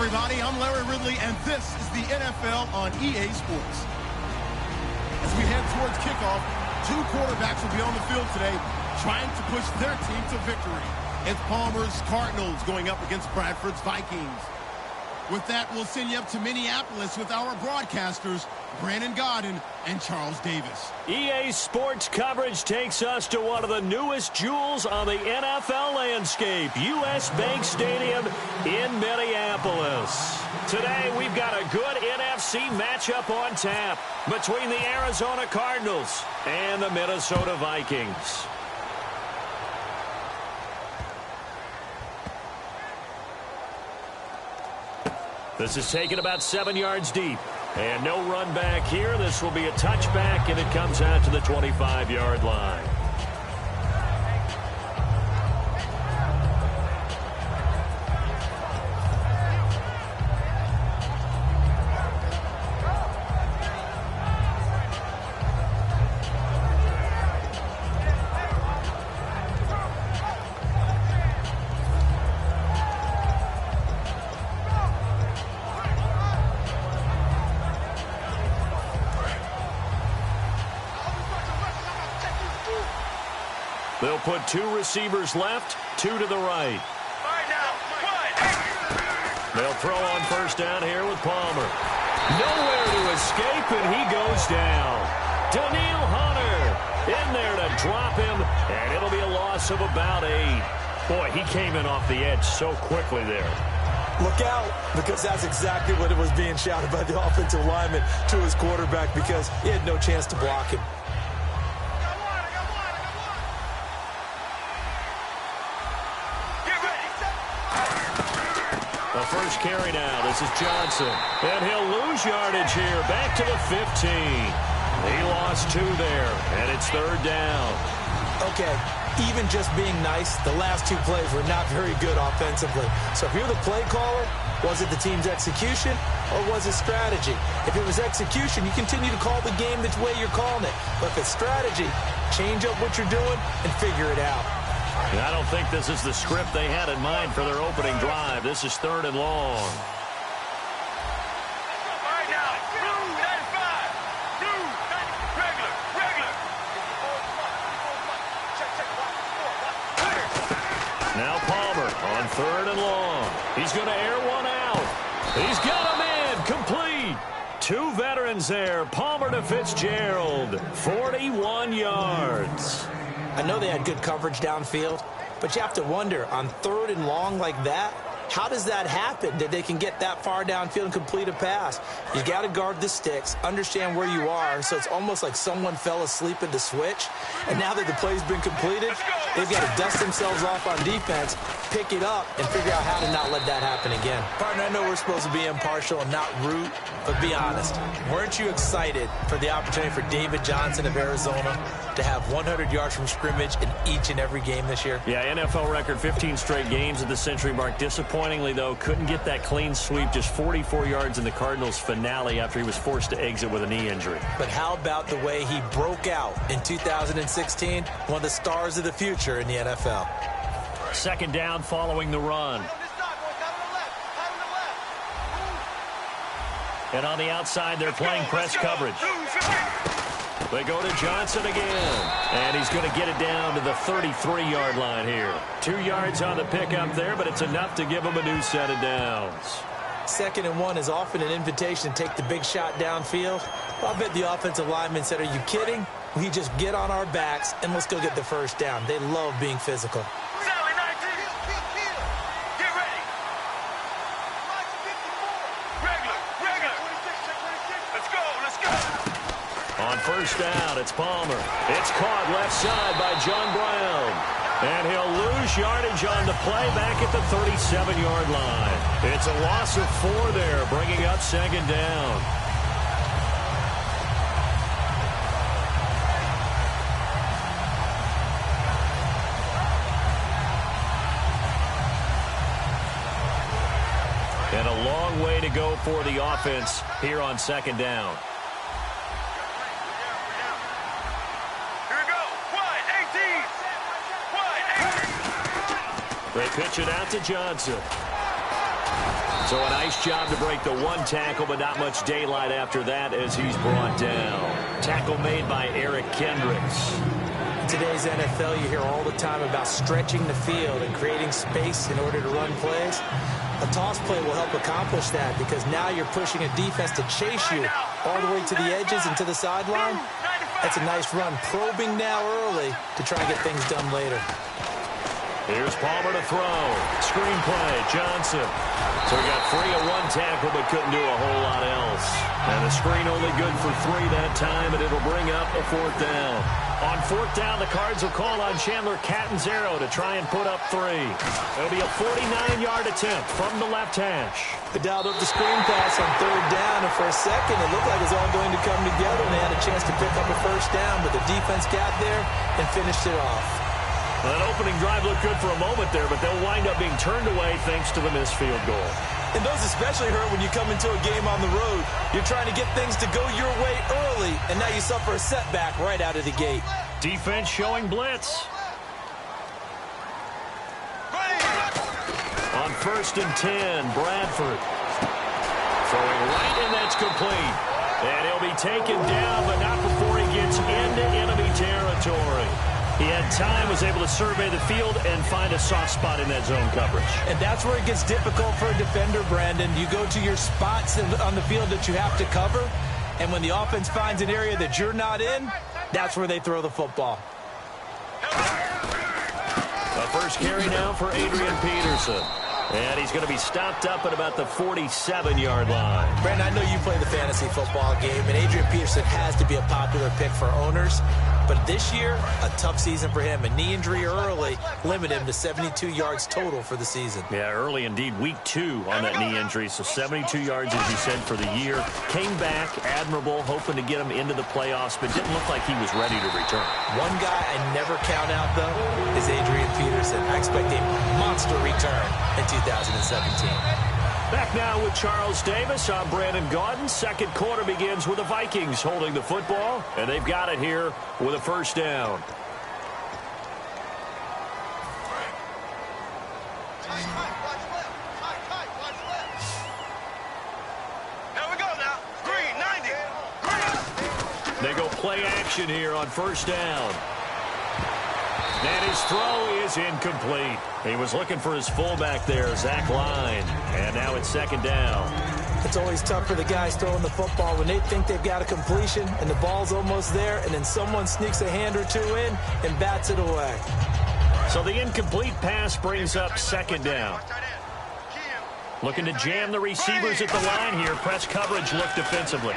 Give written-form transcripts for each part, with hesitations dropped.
everybody. I'm Larry Ridley, and this is the NFL on EA Sports. As we head towards kickoff, two quarterbacks will be on the field today trying to push their team to victory. It's Palmer's Cardinals going up against Bradford's Vikings. With that, we'll send you up to Minneapolis with our broadcasters, Brandon Godden and Charles Davis. EA Sports coverage takes us to one of the newest jewels on the NFL landscape, US Bank Stadium in Minneapolis. Today, we've got a good NFC matchup on tap between the Arizona Cardinals and the Minnesota Vikings. This is taken about 7 yards deep. And no run back here. This will be a touchback, and it comes out to the 25-yard line. They'll put two receivers left, two to the right. They'll throw on first down here with Palmer. Nowhere to escape, and he goes down. Daniil Hunter in there to drop him, and it'll be a loss of about 8. Boy, he came in off the edge so quickly there. Look out, because that's exactly what it was being shouted by the offensive lineman to his quarterback, because he had no chance to block him. First carry now. This is Johnson. And he'll lose yardage here. Back to the 15. He lost 2 there. And it's third down. Okay, even just being nice, the last 2 plays were not very good offensively. So if you're the play caller, was it the team's execution or was it strategy? If it was execution, you continue to call the game the way you're calling it. But if it's strategy, change up what you're doing and figure it out. I don't think this is the script they had in mind for their opening drive. This is third and long. Now Palmer on third and long. He's going to air one out. He's got him in. Complete. 2 veterans there. Palmer to Fitzgerald. 41 yards. I know they had good coverage downfield, but you have to wonder, on third and long like that, how does that happen that they can get that far downfield and complete a pass? You got to guard the sticks, understand where you are, so it's almost like someone fell asleep at the switch, and now that the play's been completed, they've got to dust themselves off on defense, pick it up, and figure out how to not let that happen again. Partner, I know we're supposed to be impartial and not root, but be honest. Weren't you excited for the opportunity for David Johnson of Arizona to have 100 yards from scrimmage in each and every game this year? Yeah, NFL record 15 straight games at the century mark. Disappointingly, though, couldn't get that clean sweep, just 44 yards in the Cardinals' finale after he was forced to exit with a knee injury. But how about the way he broke out in 2016? One of the stars of the future in the NFL. Second down following the run. And on the outside, they're playing press coverage. They go to Johnson again. And he's going to get it down to the 33-yard line here. 2 yards on the pickup there, but it's enough to give him a new set of downs. 2nd and 1 is often an invitation to take the big shot downfield. Well, I bet the offensive lineman said, are you kidding? We just get on our backs and let's go get the first down. They love being physical. On first down, it's Palmer. It's caught left side by John Brown. And he'll lose yardage on the play back at the 37-yard line. It's a loss of 4 there, bringing up second down. And a long way to go for the offense here on second down. They pitch it out to Johnson. So a nice job to break the one tackle, but not much daylight after that as he's brought down. Tackle made by Eric Kendricks. In today's NFL, you hear all the time about stretching the field and creating space in order to run plays. A toss play will help accomplish that because now you're pushing a defense to chase you all the way to the edges and to the sideline. That's a nice run, probing now early to try and get things done later. Here's Palmer to throw. Screen play, Johnson. So he got free of one tackle but couldn't do a whole lot else. And the screen only good for 3 that time, and it'll bring up a 4th down. On 4th down, the Cards will call on Chandler Catanzaro to try and put up 3. It'll be a 49-yard attempt from the left hash. They dialed up the screen pass on 3rd down, and for a second it looked like it was all going to come together, and they had a chance to pick up a 1st down, but the defense got there and finished it off. Well, that opening drive looked good for a moment there, but they'll wind up being turned away thanks to the missed field goal. And those especially hurt when you come into a game on the road. You're trying to get things to go your way early, and now you suffer a setback right out of the gate. Defense showing blitz. On 1st and 10, Bradford. Throwing right, and that's complete. And he'll be taken down, but not before he gets into enemy territory. He had time, was able to survey the field and find a soft spot in that zone coverage. And that's where it gets difficult for a defender, Brandon. You go to your spots on the field that you have to cover, and when the offense finds an area that you're not in, that's where they throw the football. The first carry now for Adrian Peterson. And he's going to be stopped up at about the 47-yard line. Brandon, I know you play the fantasy football game, and Adrian Peterson has to be a popular pick for owners. But this year, a tough season for him. A knee injury early limited him to 72 yards total for the season. Yeah, early indeed. Week 2 on that knee injury. So 72 yards, as you said, for the year. Came back, admirable, hoping to get him into the playoffs, but didn't look like he was ready to return. One guy I never count out, though, is Adrian Peterson. I expect a monster return in 2017. Back now with Charles Davis. I'm Brandon Gaudin. Second quarter begins with the Vikings holding the football, and they've got it here with a 1st down. Here we go now. Green, 90. They go play action here on 1st down. And his throw is incomplete. He was looking for his fullback there, Zach Line. And now it's 2nd down. It's always tough for the guys throwing the football when they think they've got a completion and the ball's almost there, and then someone sneaks a hand or two in and bats it away. So the incomplete pass brings up 2nd down. Looking to jam the receivers at the line here. Press coverage look defensively.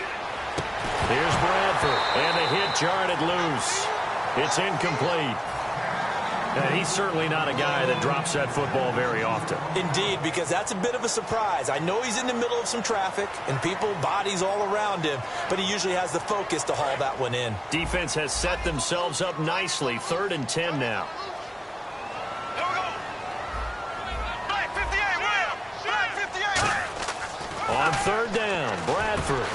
Here's Bradford, and the hit jarred it loose. It's incomplete. And he's certainly not a guy that drops that football very often. Indeed, because that's a bit of a surprise. I know he's in the middle of some traffic and people, bodies all around him, but he usually has the focus to haul that one in. Defense has set themselves up nicely. 3rd and 10 now. Here we go. Flag 58, William. Flag 58. On 3rd down, Bradford.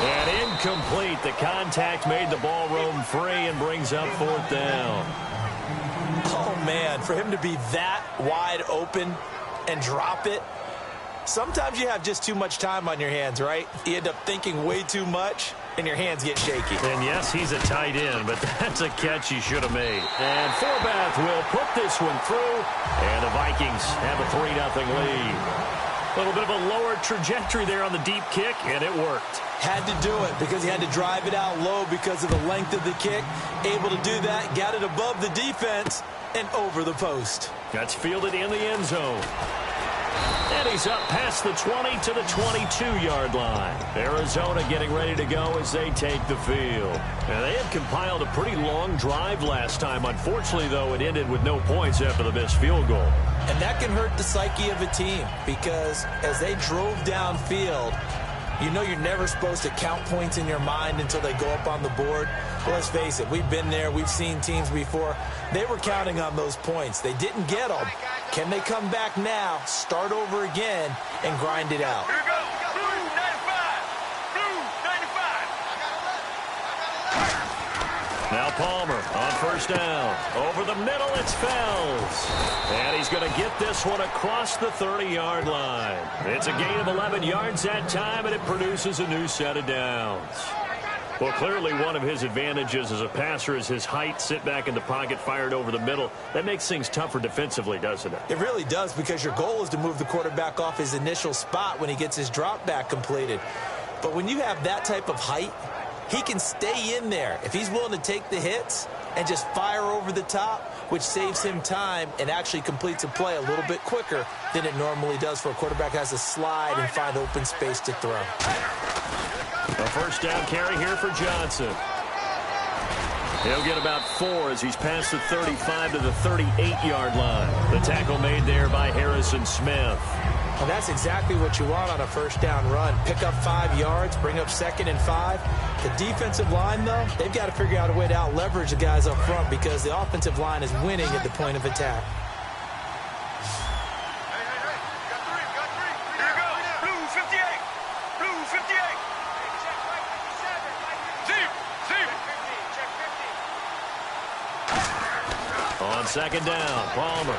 And incomplete. The contact made the ball roam free and brings up 4th down. Oh, man, for him to be that wide open and drop it. Sometimes you have just too much time on your hands, right? You end up thinking way too much, and your hands get shaky. And yes, he's a tight end, but that's a catch he should have made. And Forbath will put this one through, and the Vikings have a 3-0 lead. A little bit of a lower trajectory there on the deep kick, and it worked. Had to do it because he had to drive it out low because of the length of the kick. Able to do that, got it above the defense and over the post. That's fielded in the end zone. And he's up past the 20 to the 22-yard line. Arizona getting ready to go as they take the field. And they had compiled a pretty long drive last time. Unfortunately, though, it ended with no points after the missed field goal. And that can hurt the psyche of a team because as they drove downfield, you know you're never supposed to count points in your mind until they go up on the board. Well, let's face it, we've been there. We've seen teams before. They were counting on those points. They didn't get them. Can they come back now, start over again, and grind it out? Here we go. Blue 95. Blue 95. Now Palmer on first down. Over the middle, it's Fells. And he's going to get this one across the 30-yard line. It's a gain of 11 yards that time, and it produces a new set of downs. Well, clearly one of his advantages as a passer is his height. Sit back in the pocket, fired over the middle. That makes things tougher defensively, doesn't it? It really does, because your goal is to move the quarterback off his initial spot when he gets his drop back completed. But when you have that type of height, he can stay in there if he's willing to take the hits and just fire over the top, which saves him time and actually completes a play a little bit quicker than it normally does for a quarterback who has to slide and find open space to throw. A first down carry here for Johnson. He'll get about 4 as he's past the 35 to the 38-yard line. The tackle made there by Harrison Smith. Well, that's exactly what you want on a first down run. Pick up 5 yards, bring up 2nd and 5. The defensive line, though, they've got to figure out a way to out-leverage the guys up front because the offensive line is winning at the point of attack. On second down, Palmer.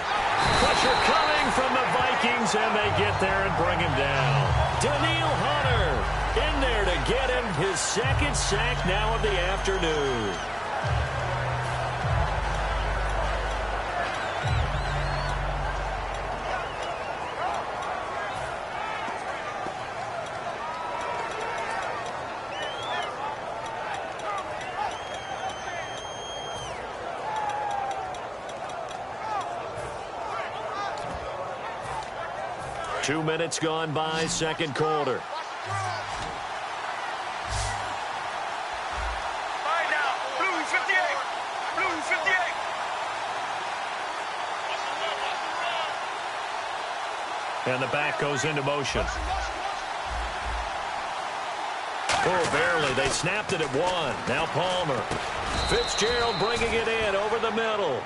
Pressure coming from the Vikings, and they get there and bring him down. Daniil Hunter in there to get him his 2nd sack now of the afternoon. Two minutes gone by, second quarter. And the back goes into motion. Oh, barely. They snapped it at 1. Now Palmer. Fitzgerald bringing it in over the middle.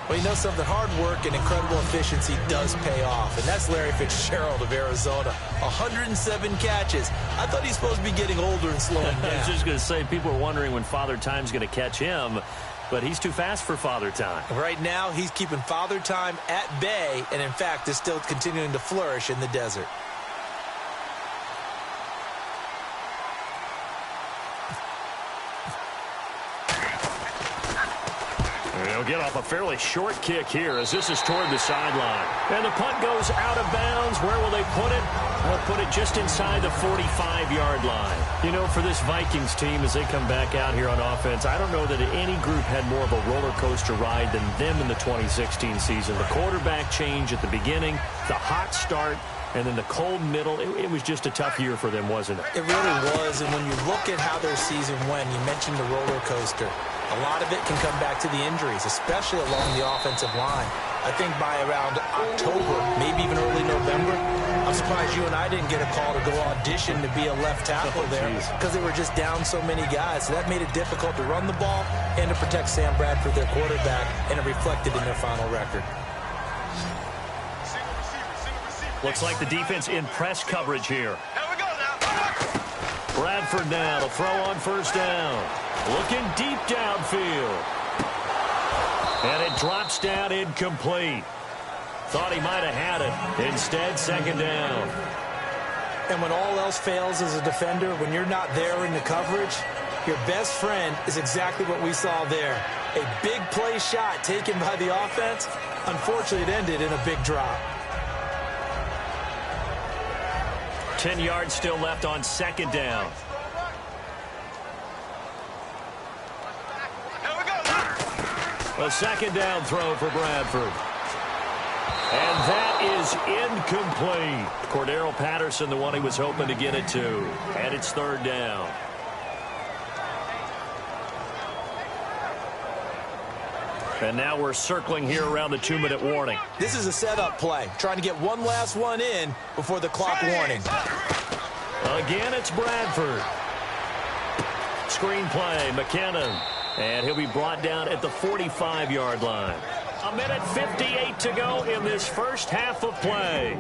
Well, you know something, hard work and incredible efficiency does pay off, and that's Larry Fitzgerald of Arizona. 107 catches. I thought he's supposed to be getting older and slowing down. I was just going to say, people are wondering when Father Time's going to catch him, but he's too fast for Father Time. Right now, he's keeping Father Time at bay, and in fact, is still continuing to flourish in the desert. He'll get off a fairly short kick here as this is toward the sideline. And the punt goes out of bounds. Where will they put it? They'll put it just inside the 45-yard line. You know, for this Vikings team, as they come back out here on offense, I don't know that any group had more of a roller coaster ride than them in the 2016 season. The quarterback change at the beginning, the hot start, and then the cold middle. It was just a tough year for them, wasn't it? It really was, and when you look at how their season went, you mentioned the roller coaster. A lot of it can come back to the injuries, especially along the offensive line. I think by around October, maybe even early November, I'm surprised you and I didn't get a call to go audition to be a left tackle there because they were just down so many guys. So that made it difficult to run the ball and to protect Sam Bradford, their quarterback, and it reflected in their final record. Looks like the defense in press coverage here. Here we go now. Bradford now to throw on first down. Looking deep downfield. And it drops down incomplete. Thought he might have had it. Instead, second down. And when all else fails as a defender, when you're not there in the coverage, your best friend is exactly what we saw there. A big play shot taken by the offense. Unfortunately, it ended in a big drop. 10 yards still left on second down. A second down throw for Bradford. And that is incomplete. Cordero Patterson, the one he was hoping to get it to. And it's third down. And now we're circling here around the 2-minute warning. This is a setup play, trying to get one last one in before the clock warning. Again, it's Bradford. Screen play, McKinnon. And he'll be brought down at the 45-yard line. 1:58 to go in this first half of play.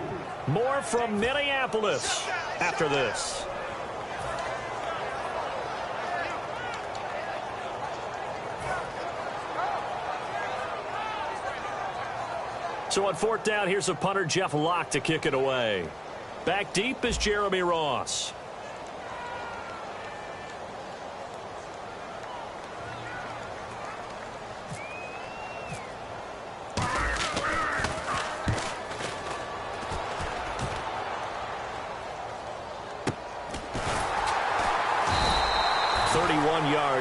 More from Minneapolis after this. So on fourth down, here's the punter, Jeff Locke, to kick it away. Back deep is Jeremy Ross.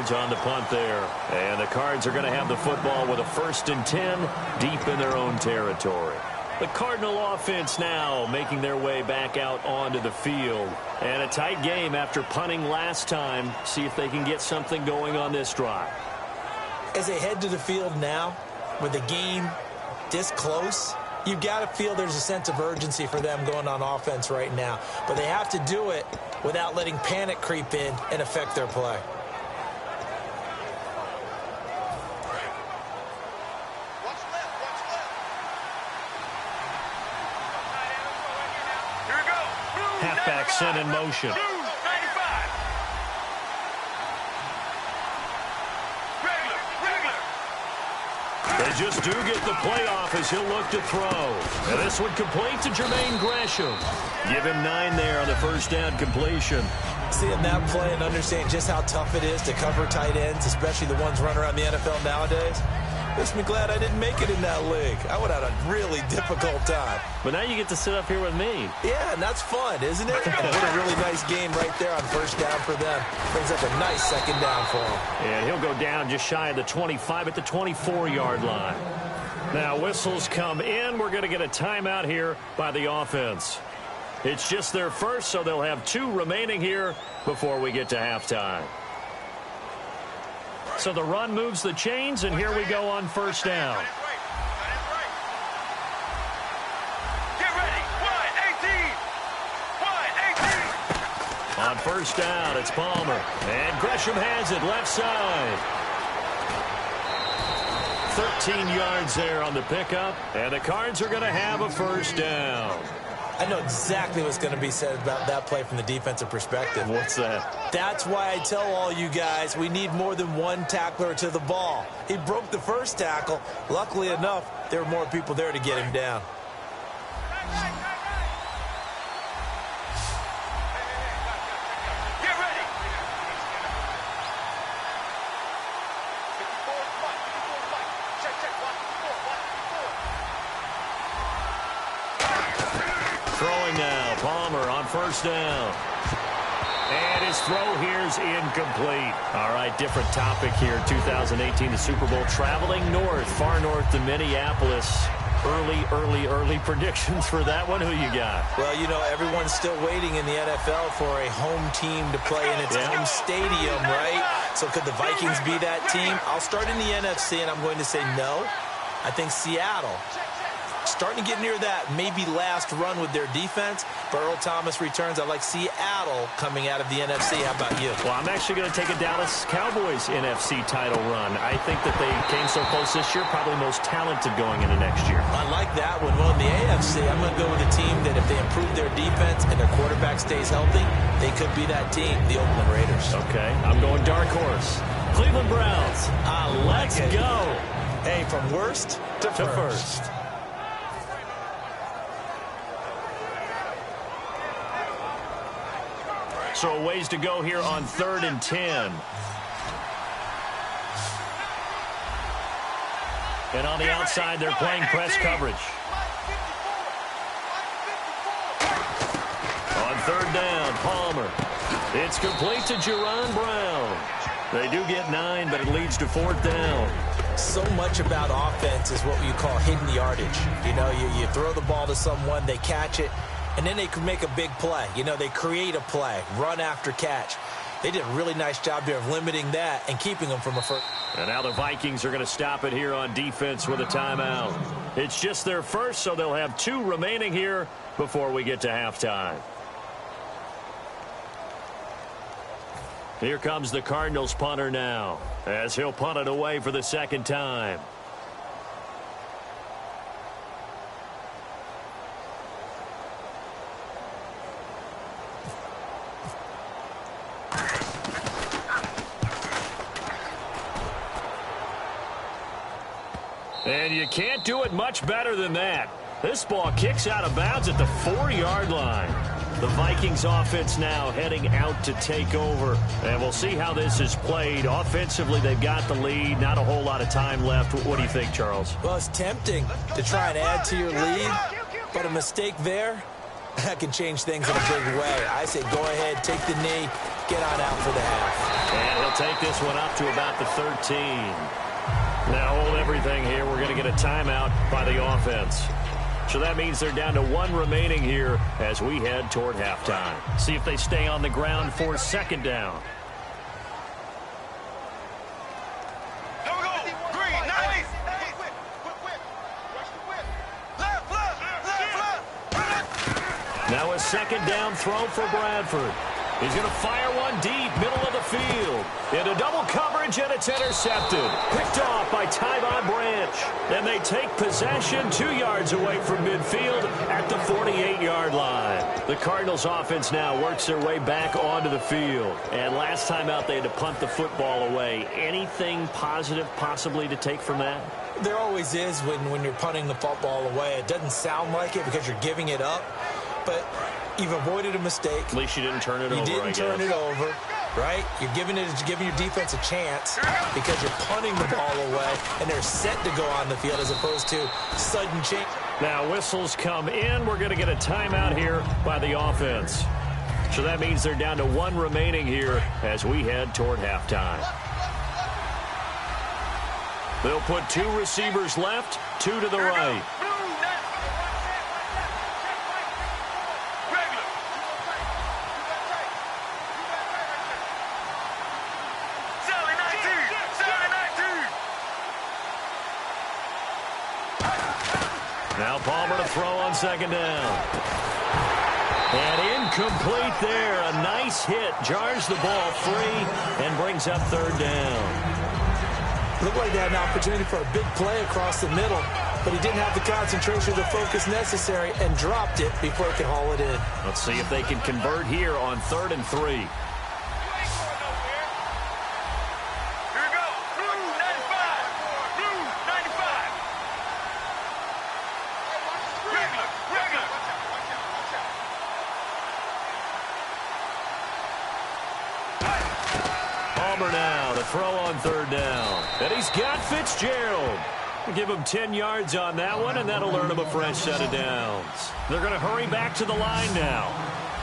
On the punt there. And the Cards are going to have the football with a 1st and 10 deep in their own territory. The Cardinal offense now making their way back out onto the field. And a tight game after punting last time. See if they can get something going on this drive. As they head to the field now, with the game this close, you've got to feel there's a sense of urgency for them going on offense right now. But they have to do it without letting panic creep in and affect their play. Halfback sent in motion. They just do get the play off as he'll look to throw. And this one complete to Jermaine Gresham. Give him 9 there on the first down completion. Seeing that play and understanding just how tough it is to cover tight ends, especially the ones running around the NFL nowadays, makes me glad I didn't make it in that league. I would have had a really difficult time. But now you get to sit up here with me. Yeah, and that's fun, isn't it? What a really nice game right there on first down for them. Brings up a nice second down for him. And he'll go down just shy of the 25 at the 24-yard line. Now whistles come in. We're going to get a timeout here by the offense. It's just their first, so they'll have 2 remaining here before we get to halftime. So the run moves the chains, and here we go on first down. Get ready. 1-18. On first down, it's Palmer. And Gresham has it left side. 13 yards there on the pickup, and the Cards are going to have a first down. I know exactly what's going to be said about that play from the defensive perspective. What's that? That's why I tell all you guys we need more than one tackler to the ball. He broke the first tackle. Luckily enough, there were more people there to get him down. Get ready. Throwing now, Palmer on first down. And his throw here's incomplete. All right, different topic here. 2018, the Super Bowl, traveling north, far north to Minneapolis. Early predictions for that one. Who you got? Well, you know, everyone's still waiting in the NFL for a home team to play in its home stadium, right? So could the Vikings be that team? I'll start in the NFC, and I'm going to say no. I think Seattle, starting to get near that maybe last run with their defense. Earl Thomas returns. I like Seattle coming out of the NFC. How about you? Well, I'm actually going to take a Dallas Cowboys NFC title run. I think that they came so close this year, probably most talented going into next year. I like that one. Well, in the AFC, I'm going to go with a team that if they improve their defense and their quarterback stays healthy, they could be that team, the Oakland Raiders. Okay, I'm going dark horse. Cleveland Browns. Let's go. Hey, from worst to first. So a ways to go here on 3rd and 10. And on the outside, they're playing press coverage. On 3rd down, Palmer. It's complete to Jerron Brown. They do get 9, but it leads to 4th down. So much about offense is what you call hidden yardage. You know, you throw the ball to someone, they catch it, and then they can make a big play. You know, they create a play, run after catch. They did a really nice job there of limiting that and keeping them from a first. And now the Vikings are going to stop it here on defense with a timeout. It's just their first, so they'll have 2 remaining here before we get to halftime. Here comes the Cardinals punter now, as he'll punt it away for the 2nd time. And you can't do it much better than that. This ball kicks out of bounds at the 4-yard line. The Vikings offense now heading out to take over. And we'll see how this is played. Offensively, they've got the lead. Not a whole lot of time left. What do you think, Charles? Well, it's tempting to try and add to your lead, but a mistake there, that can change things in a big way. I say go ahead, take the knee, get on out for the half. And he'll take this one up to about the 13. Now hold everything here. We're going to get a timeout by the offense. So that means they're down to 1 remaining here as we head toward halftime. See if they stay on the ground for 2nd down. Here we go. Green, 90. Now a 2nd down throw for Bradford. He's going to fire one deep, middle of the field. Into double coverage, and it's intercepted. Picked off by Tyvon Branch. And they take possession 2 yards away from midfield at the 48-yard line. The Cardinals offense now works their way back onto the field. And last time out, they had to punt the football away. Anything positive possibly to take from that? There always is when you're punting the football away. It doesn't sound like it because you're giving it up, but you've avoided a mistake. At least you didn't turn it over, You didn't turn it over, right? You're giving your defense a chance because you're punting the ball away, and they're set to go on the field as opposed to sudden change. Now whistles come in. We're going to get a timeout here by the offense. So that means they're down to 1 remaining here as we head toward halftime. They'll put 2 receivers left, 2 to the right. Now Palmer to throw on 2nd down. And incomplete there. A nice hit. Jars the ball free and brings up 3rd down. Looked like they had an opportunity for a big play across the middle, but he didn't have the concentration or the focus necessary and dropped it before he could haul it in. Let's see if they can convert here on 3rd and 3. Throw on 3rd down. And he's got Fitzgerald. We'll give him 10 yards on that one, and that'll earn him a fresh set of downs. They're going to hurry back to the line now.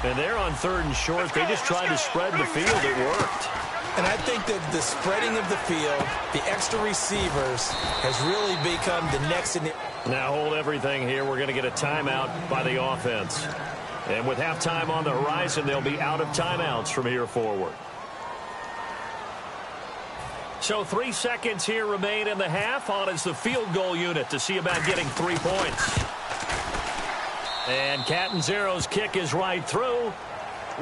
And they're on 3rd and short. They just tried to spread the field. It worked. And I think that the spreading of the field, the extra receivers, has really become the next in the... Now hold everything here. We're going to get a timeout by the offense. And with halftime on the horizon, they'll be out of timeouts from here forward. So 3 seconds here remain in the half. On is the field goal unit to see about getting 3 points. And Catanzaro's kick is right through.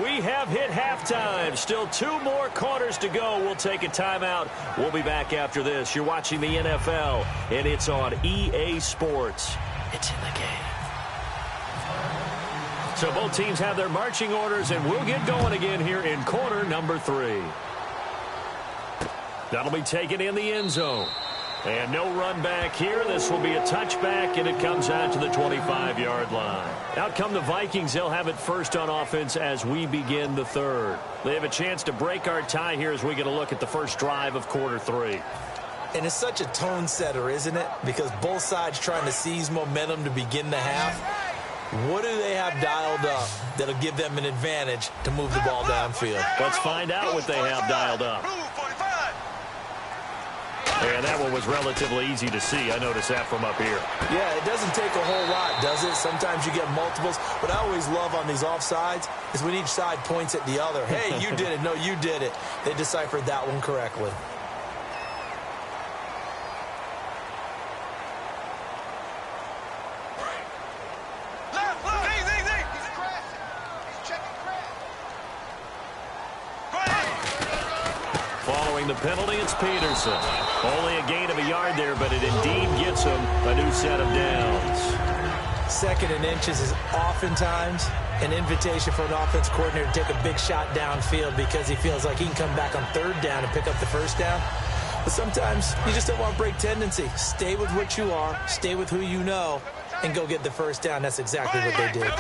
We have hit halftime. Still 2 more quarters to go. We'll take a timeout. We'll be back after this. You're watching the NFL, and it's on EA Sports. It's in the game. So both teams have their marching orders, and we'll get going again here in quarter number 3. That'll be taken in the end zone. And no run back here. This will be a touchback, and it comes out to the 25-yard line. Out come the Vikings. They'll have it first on offense as we begin the 3rd. They have a chance to break our tie here as we get a look at the first drive of quarter 3. And it's such a tone setter, isn't it? Because both sides trying to seize momentum to begin the half. What do they have dialed up that'll give them an advantage to move the ball downfield? Let's find out what they have dialed up. And that one was relatively easy to see. I noticed that from up here. Yeah, it doesn't take a whole lot, does it? Sometimes you get multiples. What I always love on these offsides is when each side points at the other. Hey, you did it. No, you did it. They deciphered that one correctly. Following the penalty, it's Peterson. Only a gain of a yard there, but it indeed gets him a new set of downs. 2nd and inches is oftentimes an invitation for an offense coordinator to take a big shot downfield because he feels like he can come back on 3rd down and pick up the 1st down. But sometimes you just don't want break tendency. Stay with what you are, stay with who you know, and go get the first down. That's exactly what they did.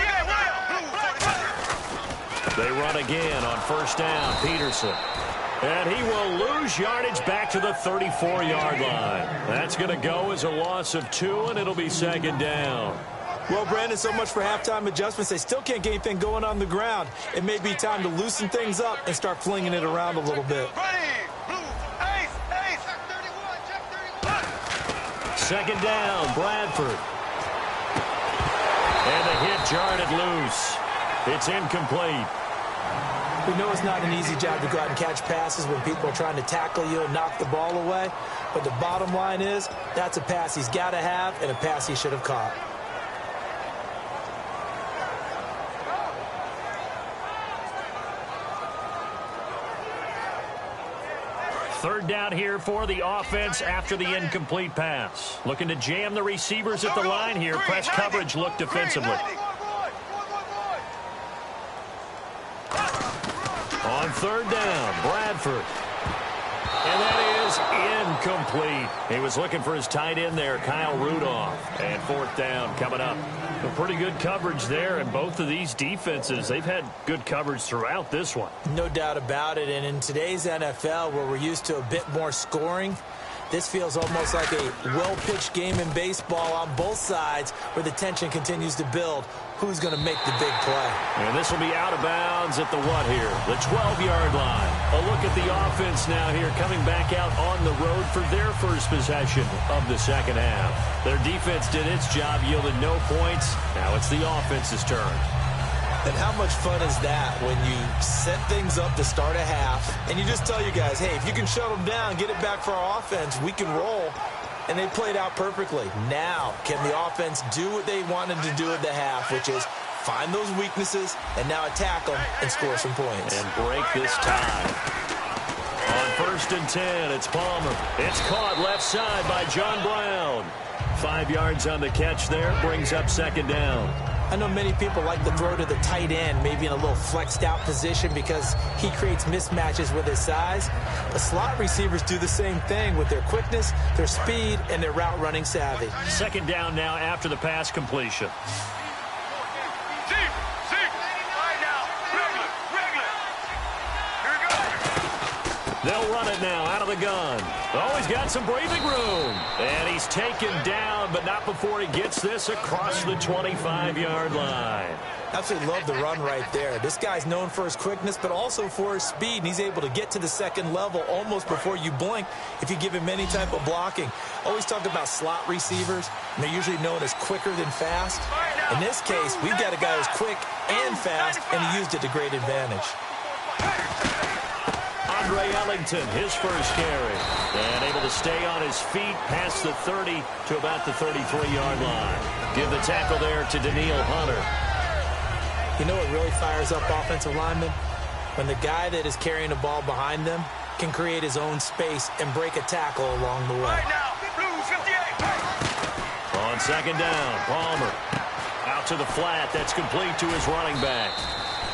They run again on first down. Peterson. And he will lose yardage back to the 34-yard line. That's going to go as a loss of 2, and it'll be second down. Well, Brandon, so much for halftime adjustments. They still can't get anything going on the ground. It may be time to loosen things up and start flinging it around a little bit. Second down, Bradford. And the hit jarred it loose. It's incomplete. We know it's not an easy job to go out and catch passes when people are trying to tackle you and knock the ball away. But the bottom line is, that's a pass he's got to have and a pass he should have caught. Third down here for the offense after the incomplete pass. Looking to jam the receivers at the line here. Press coverage look defensively. On third down, Bradford. And that is incomplete. He was looking for his tight end there, Kyle Rudolph. And fourth down coming up. A pretty good coverage there, and both of these defenses, they've had good coverage throughout this one. No doubt about it, and in today's NFL, where we're used to a bit more scoring, this feels almost like a well-pitched game in baseball on both sides where the tension continues to build. Who's going to make the big play? And this will be out of bounds at the what here? The 12-yard line. A look at the offense now here coming back out on the road for their first possession of the second half. Their defense did its job, yielded no points. Now it's the offense's turn. And how much fun is that when you set things up to start a half and you just tell you guys, hey, if you can shut them down, get it back for our offense, we can roll. And they played out perfectly. Now, can the offense do what they wanted to do at the half, which is find those weaknesses and now attack them and score some points. And break this tie. On first and 10, it's Palmer. It's caught left side by John Brown. 5 yards on the catch there, brings up second down. I know many people like to throw to the tight end, maybe in a little flexed out position because he creates mismatches with his size. But slot receivers do the same thing with their quickness, their speed, and their route running savvy. Second down now after the pass completion. They'll run it now out of the gun. Oh, he's got some breathing room. And he's taken down, but not before he gets this across the 25-yard line. Absolutely love the run right there. This guy's known for his quickness, but also for his speed. And he's able to get to the second level almost before you blink if you give him any type of blocking. Always talk about slot receivers, and they're usually known as quicker than fast. In this case, we've got a guy who's quick and fast, and he used it to great advantage. Andre Ellington, his first carry. And able to stay on his feet past the 30 to about the 33-yard line. Give the tackle there to Daniil Hunter. You know what really fires up offensive linemen? When the guy that is carrying the ball behind them can create his own space and break a tackle along the way. On second down, Palmer. Out to the flat. That's complete to his running back.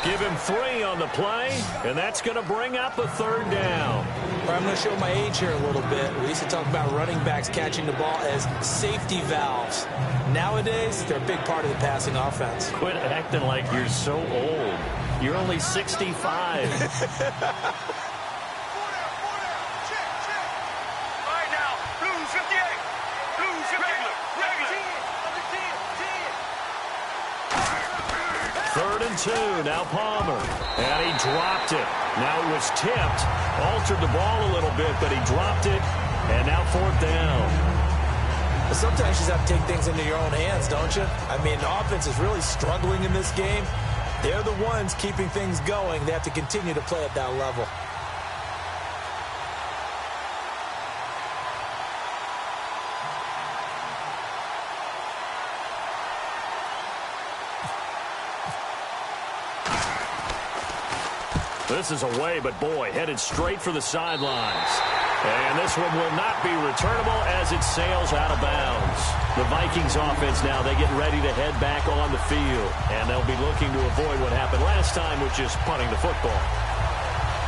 Give him 3 on the play, and that's going to bring up a third down. I'm going to show my age here a little bit. We used to talk about running backs catching the ball as safety valves. Nowadays, they're a big part of the passing offense. Quit acting like you're so old. You're only 65. Third and 2, now Palmer. And he dropped it. Now it was tipped. Altered the ball a little bit, but he dropped it. And now fourth down. But sometimes you just have to take things into your own hands, don't you? I mean, the offense is really struggling in this game. They're the ones keeping things going. They have to continue to play at that level. This is away, but boy, headed straight for the sidelines. And this one will not be returnable as it sails out of bounds. The Vikings offense now, they get ready to head back on the field. And they'll be looking to avoid what happened last time, which is punting the football.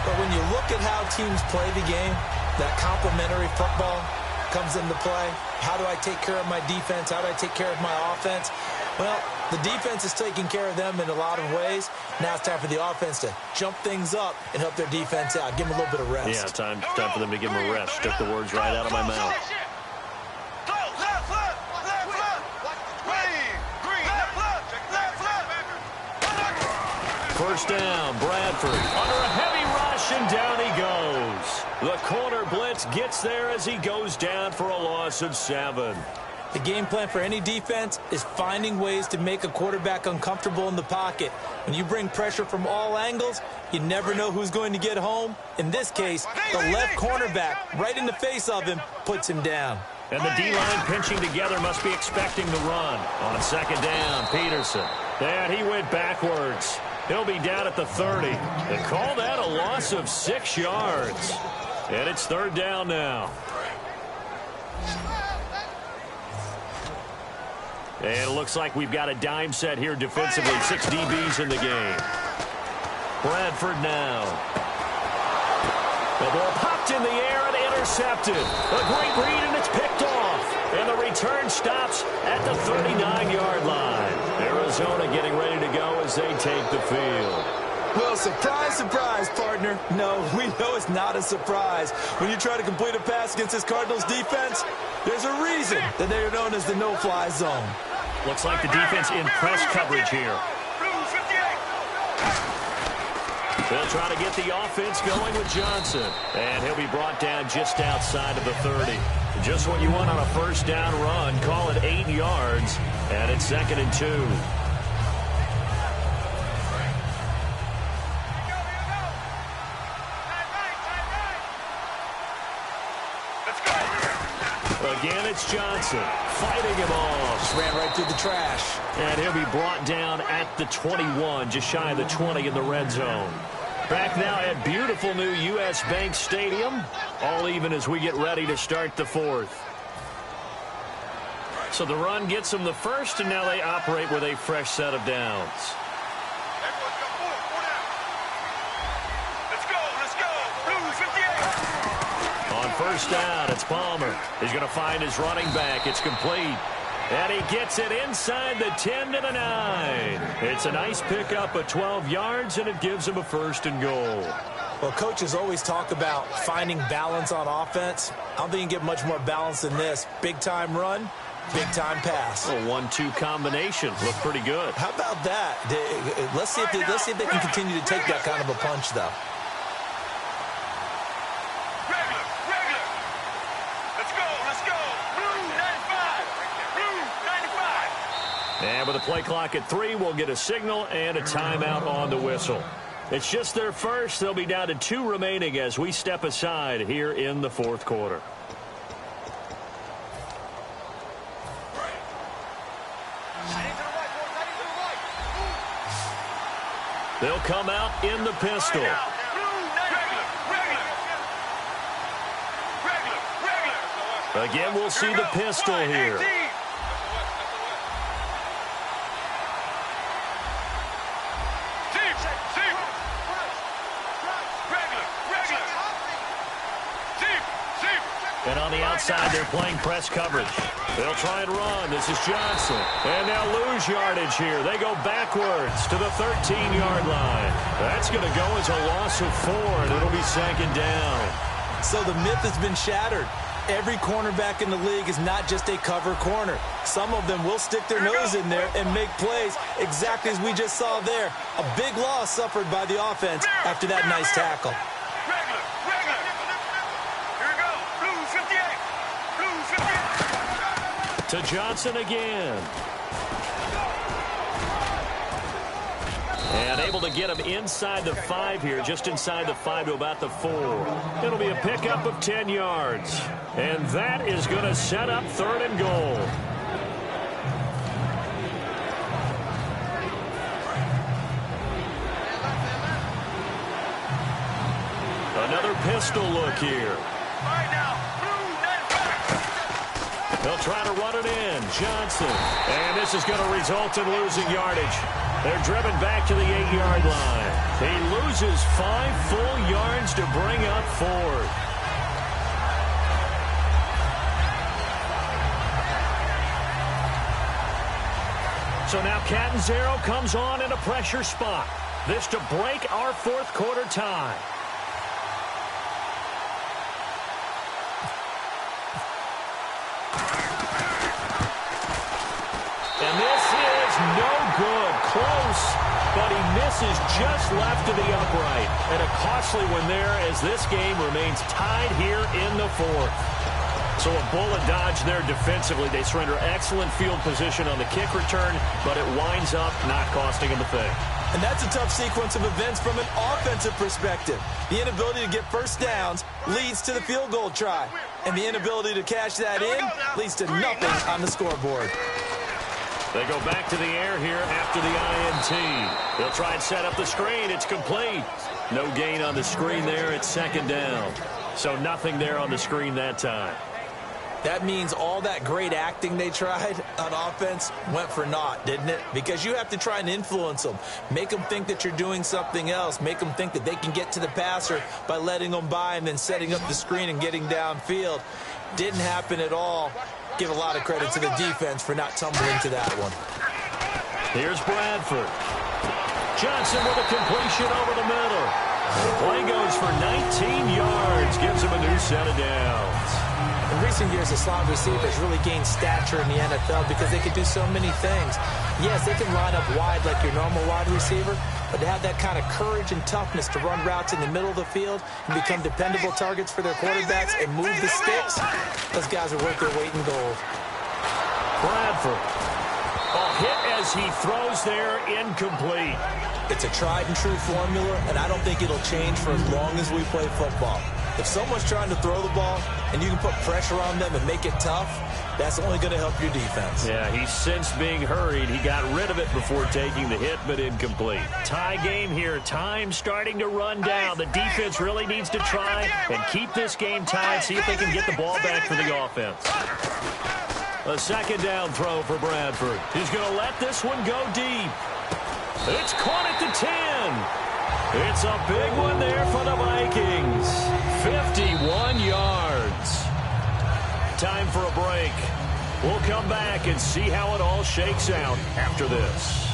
But when you look at how teams play the game, that complementary football comes into play. How do I take care of my defense? How do I take care of my offense? Well, the defense is taking care of them in a lot of ways. Now it's time for the offense to jump things up and help their defense out. Give them a little bit of rest. Yeah, time for them to give them a rest. Took the words right out of my mouth. First down, Bradford under a heavy rush, and down he goes. The corner blitz gets there as he goes down for a loss of 7. The game plan for any defense is finding ways to make a quarterback uncomfortable in the pocket. When you bring pressure from all angles, you never know who's going to get home. In this case, the left cornerback, right in the face of him, puts him down. And the D-line pinching together must be expecting the run. On second down, Peterson. And he went backwards. He'll be down at the 30. They call that a loss of 6 yards. And it's third down now. And it looks like we've got a dime set here defensively. 6 DBs in the game. Bradford now. The ball popped in the air and intercepted. A great read, and it's picked off. And the return stops at the 39-yard line. Arizona getting ready to go as they take the field. Well, surprise, surprise, partner. No, we know it's not a surprise. When you try to complete a pass against this Cardinals defense, there's a reason that they are known as the no-fly zone. Looks like the defense in press coverage here. They'll try to get the offense going with Johnson. And he'll be brought down just outside of the 30. Just what you want on a first down run. Call it 8 yards. And it's 2nd and 2. Again, it's Johnson fighting him off. Just ran right through the trash. And he'll be brought down at the 21, just shy of the 20 in the red zone. Back now at beautiful new U.S. Bank Stadium. All even as we get ready to start the 4th. So the run gets them the first, and now they operate with a fresh set of downs. On first down, it's Palmer. He's going to find his running back. It's complete. And he gets it inside the 10 to the 9. It's a nice pickup of 12 yards, and it gives him a 1st and goal. Well, coaches always talk about finding balance on offense. I don't think you can get much more balance than this. Big-time run, big-time pass. A 1-2 combination. Looked pretty good. How about that? Let's see if they can continue to take that kind of a punch, though. And with a play clock at 3, we'll get a signal and a timeout on the whistle. It's just their first. They'll be down to 2 remaining as we step aside here in the 4th quarter. They'll come out in the pistol. Again, we'll see the pistol here. And on the outside, they're playing press coverage. They'll try and run. This is Johnson. And they'll lose yardage here. They go backwards to the 13-yard line. That's going to go as a loss of 4, and it'll be 2nd down. So the myth has been shattered. Every cornerback in the league is not just a cover corner. Some of them will stick their nose in there and make plays exactly as we just saw there. A big loss suffered by the offense after that nice tackle. To Johnson again. And able to get him inside the 5 here, just inside the 5 to about the 4. It'll be a pickup of 10 yards. And that is going to set up 3rd and goal. Another pistol look here. They'll try to run it in. Johnson. And this is going to result in losing yardage. They're driven back to the 8-yard line. He loses 5 full yards to bring up 4th. So now Catanzaro comes on in a pressure spot. This to break our fourth quarter tie. And this is no good. Close, but he misses just left to the upright. And a costly one there as this game remains tied here in the fourth. So a bullet dodge there defensively. They surrender excellent field position on the kick return, but it winds up not costing them a thing. And that's a tough sequence of events from an offensive perspective. The inability to get first downs leads to the field goal try. And the inability to cash that in leads to nothing on the scoreboard. They go back to the air here after the INT. They'll try and set up the screen. It's complete. No gain on the screen there. It's second down. So nothing there on the screen that time. That means all that great acting they tried on offense went for naught, didn't it? Because you have to try and influence them. Make them think that you're doing something else. Make them think that they can get to the passer by letting them by and then setting up the screen and getting downfield. Didn't happen at all. Give a lot of credit to the defense for not tumbling to that one. Here's Bradford. Johnson with a completion over the middle. The play goes for 19 yards. Gives him a new set of downs. In recent years, the slot receivers really gained stature in the NFL because they can do so many things. Yes, they can line up wide like your normal wide receiver, but to have that kind of courage and toughness to run routes in the middle of the field and become dependable targets for their quarterbacks and move the sticks, those guys are worth their weight in gold. Bradford. A hit as he throws there, incomplete. It's a tried and true formula, and I don't think it'll change for as long as we play football. If someone's trying to throw the ball and you can put pressure on them and make it tough, that's only going to help your defense. Yeah, he sensed being hurried. He got rid of it before taking the hit, but incomplete. Tie game here. Time starting to run down. The defense really needs to try and keep this game tied, see if they can get the ball back for the offense. A second down throw for Bradford. He's going to let this one go deep. It's caught at the 10. It's a big one there for the Vikings. 51 yards. Time for a break. We'll come back and see how it all shakes out after this.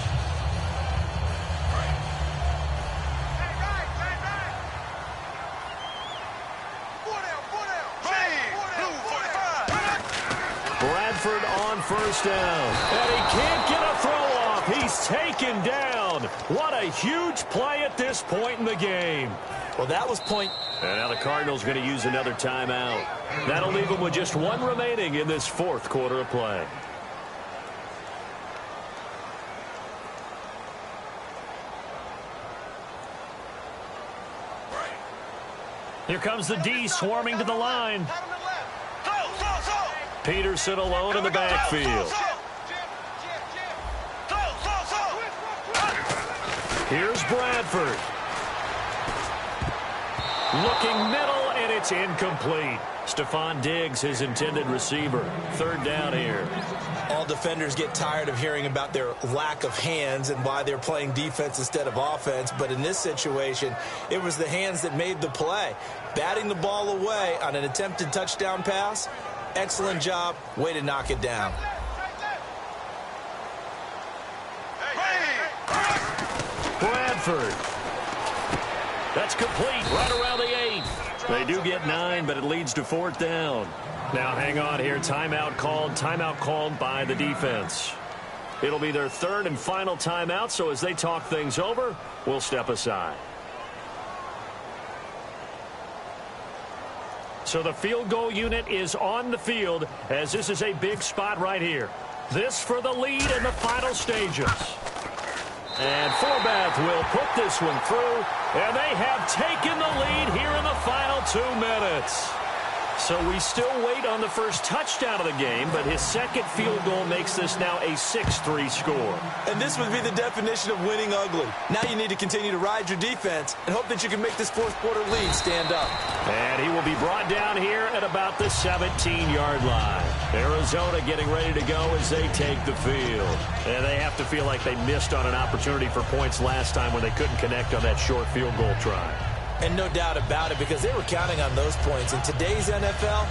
Bradford on first down. And he can't get a throw off. He's taken down. What a huge play at this point in the game. Well, that was point. And now the Cardinals going to use another timeout. That'll leave them with just one remaining in this fourth quarter of play. Here comes the D swarming to the line. Peterson alone in the backfield. Here's Bradford. Looking middle, and it's incomplete. Stephon Diggs, his intended receiver. Third down here. All defenders get tired of hearing about their lack of hands and why they're playing defense instead of offense. But in this situation, it was the hands that made the play. Batting the ball away on an attempted touchdown pass. Excellent job. Way to knock it down. Bradford. That's complete right around the 8. They do get 9, but it leads to fourth down. Now hang on here. Timeout called by the defense. It'll be their third and final timeout, so as they talk things over, we'll step aside. So the field goal unit is on the field, as this is a big spot right here. This for the lead in the final stages. And Forbath will put this one through, and they have taken the lead here in the final 2 minutes. So we still wait on the first touchdown of the game, but his second field goal makes this now a 6-3 score. And this would be the definition of winning ugly. Now you need to continue to ride your defense and hope that you can make this fourth quarter lead stand up. And he will be brought down here at about the 17-yard line. Arizona getting ready to go as they take the field. And they have to feel like they missed on an opportunity for points last time when they couldn't connect on that short field goal try. And no doubt about it, because they were counting on those points. In today's NFL,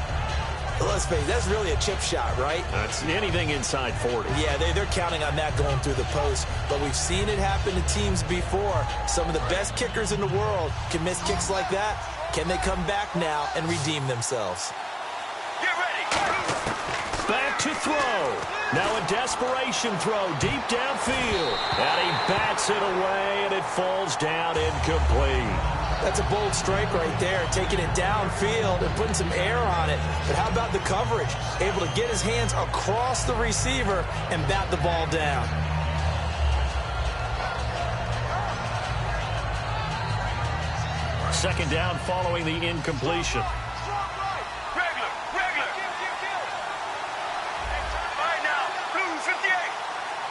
Let's face it, that's really a chip shot, right? That's anything inside 40. Yeah, they're counting on that going through the post. But we've seen it happen to teams before. Some of the best kickers in the world can miss kicks like that. Can they come back now and redeem themselves? Get ready. Back to throw. Now a desperation throw deep downfield. And he bats it away, and it falls down incomplete. That's a bold strike right there, taking it downfield and putting some air on it. But how about the coverage? Able to get his hands across the receiver and bat the ball down. Second down following the incompletion. Regular. All right now, Blues 58.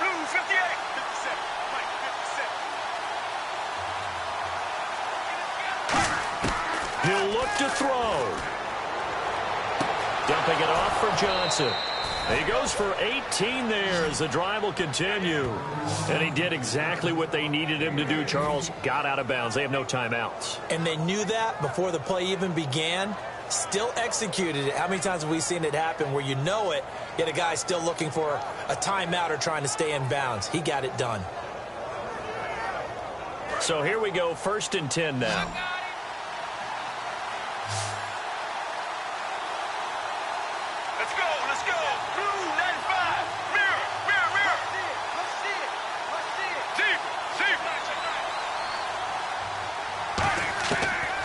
Blues 58. 57. Mike, 57. He'll look to throw. Dumping it off for Johnson. He goes for 18 there as the drive will continue. And he did exactly what they needed him to do, Charles. Got out of bounds. They have no timeouts. And they knew that before the play even began. Still executed it. How many times have we seen it happen where you know it, yet a guy still looking for a timeout or trying to stay in bounds? He got it done. So here we go, 1st and 10 now. Let's go. Blue 95. Mirror. Let's see it. Deep.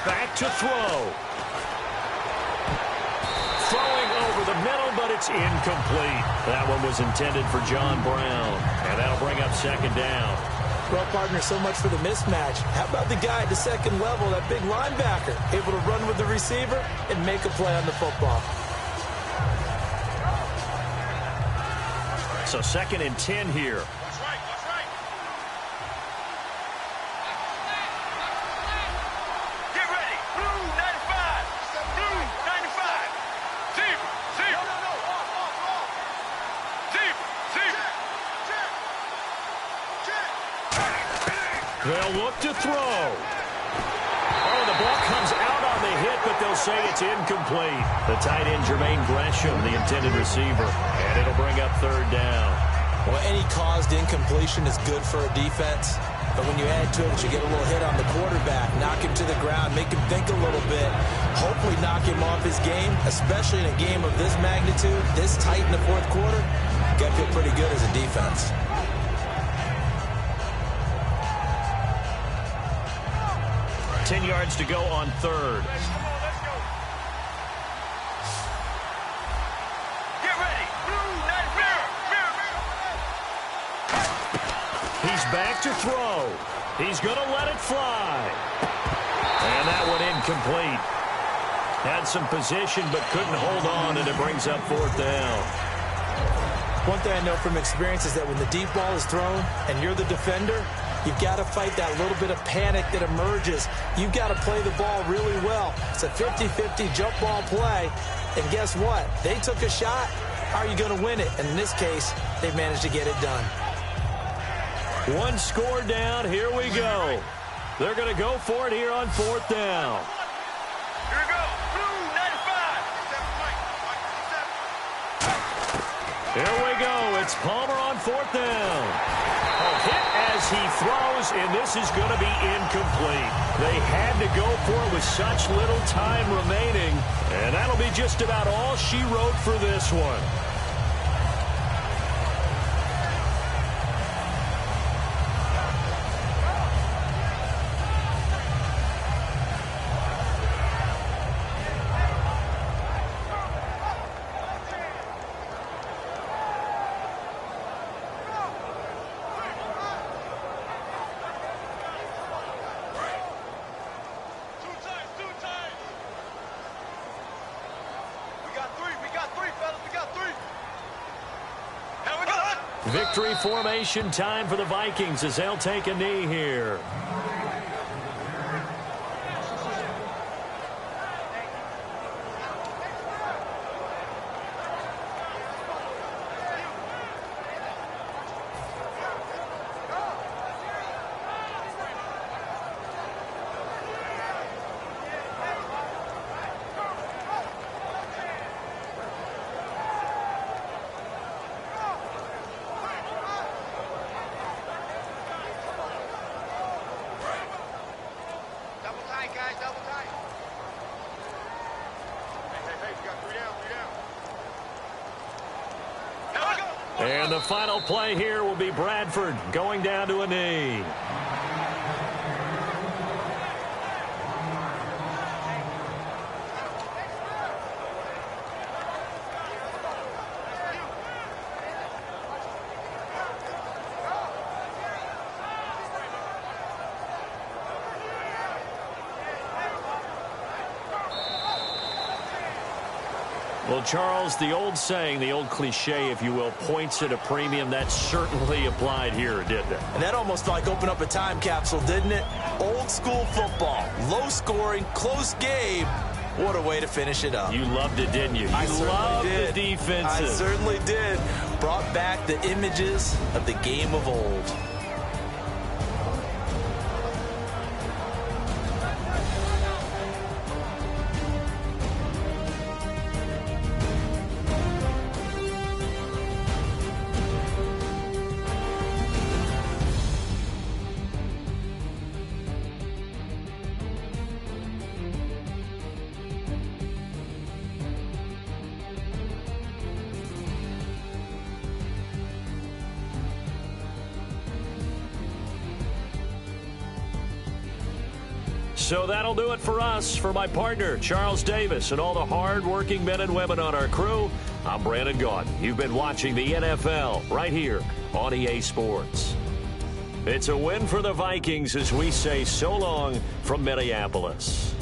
Back to throw. Throwing over the middle, but it's incomplete. That one was intended for John Brown. And that'll bring up 2nd down. Well, partner, so much for the mismatch. How about the guy at the second level, that big linebacker, able to run with the receiver and make a play on the football? So 2nd and 10 here. That's right. Get ready. Blue 95. Blue 95. Deep. They'll look to throw. Oh, the ball comes out on the hit, but they'll say it's incomplete. The tight end, Jermaine Gresham, the intended receiver. And it'll bring up 3rd down. Well, any caused incompletion is good for a defense. But when you add to it, you get a little hit on the quarterback, knock him to the ground, make him think a little bit, hopefully knock him off his game, especially in a game of this magnitude, this tight in the 4th quarter. You got to feel pretty good as a defense. Ten yards to go on 3rd. Let's go. Get ready. Blue 95. He's back to throw. He's going to let it fly. And that one incomplete. Had some position but couldn't hold on, and it brings up 4th down. One thing I know from experience is that when the deep ball is thrown and you're the defender, you've got to fight that little bit of panic that emerges. You've got to play the ball really well. It's a 50-50 jump ball play. And guess what? They took a shot. How are you going to win it? And in this case, they've managed to get it done. One score down. Here we go. They're going to go for it here on 4th down. Here we go. Blue 95. Here we go. It's Palmer on 4th down. A hit as he throws, and this is going to be incomplete. They had to go for it with such little time remaining, and that'll be just about all she wrote for this one. Victory formation time for the Vikings as they'll take a knee here. And the final play here will be Bradford going down to a knee. Well, Charles, the old saying, the old cliche, if you will, points at a premium. That certainly applied here, didn't it? And that almost like opened up a time capsule, didn't it? Old school football, low scoring, close game. What a way to finish it up. You loved it, didn't you? You loved the defenses. I certainly did. Brought back the images of the game of old. So that'll do it for us. For my partner, Charles Davis, and all the hard-working men and women on our crew, I'm Brandon Gaudin. You've been watching the NFL right here on EA Sports. It's a win for the Vikings as we say so long from Minneapolis.